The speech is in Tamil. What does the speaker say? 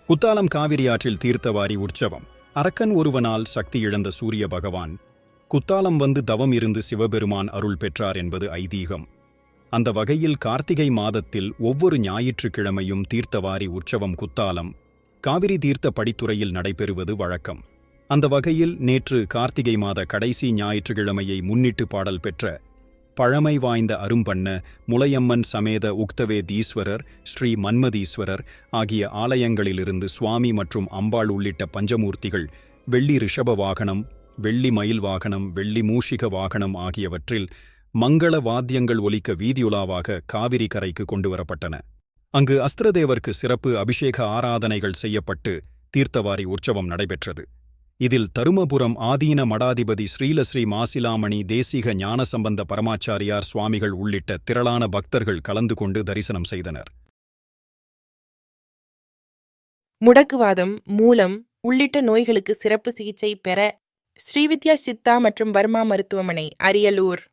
குத்தாலம் காவிரி ஆற்றில் தீர்த்தவாரி உற்சவம். அரக்கன் ஒருவனால் சக்தி இழந்த சூரிய பகவான் குத்தாலம் வந்து தவம் இருந்து சிவபெருமான் அருள் பெற்றார் என்பது ஐதீகம். அந்த வகையில் கார்த்திகை மாதத்தில் ஒவ்வொரு ஞாயிற்றுக்கிழமையும் தீர்த்தவாரி உற்சவம் குத்தாலம் காவிரி தீர்த்த படித்துறையில் நடைபெறுவது வழக்கம். அந்த வகையில் நேற்று கார்த்திகை மாத கடைசி ஞாயிற்றுக்கிழமையை முன்னிட்டு பாடல் பெற்ற பழமை வாய்ந்த அரும்பண்ண முலையம்மன் சமேத உக்தவேதீஸ்வரர், ஸ்ரீ மன்மதீஸ்வரர் ஆகிய ஆலயங்களிலிருந்து சுவாமி மற்றும் அம்பாள் உள்ளிட்ட பஞ்சமூர்த்திகள் வெள்ளி ரிஷப வாகனம், வெள்ளி மயில் வாகனம், வெள்ளி மூஷிக வாகனம் ஆகியவற்றில் மங்கள வாத்தியங்கள் ஒலிக்க வீதியுலாவாக காவிரி கரைக்கு கொண்டுவரப்பட்டன. அங்கு அஸ்திரதேவருக்கு சிறப்பு அபிஷேக ஆராதனைகள் செய்யப்பட்டு தீர்த்தவாரி உற்சவம் நடைபெற்றது. இதில் தருமபுரம் ஆதீன மடாதிபதி ஸ்ரீலஸ்ரீ மாசிலாமணி தேசிக ஞானசம்பந்த பரமாச்சாரியார் சுவாமிகள் உள்ளிட்ட திரளான பக்தர்கள் கலந்து கொண்டு தரிசனம் செய்தனர். முடக்குவாதம், மூலம் உள்ளிட்ட நோய்களுக்கு சிறப்பு சிகிச்சை பெற ஸ்ரீவித்யா சித்தா மற்றும் வர்மா மருத்துவமனை, அரியலூர்.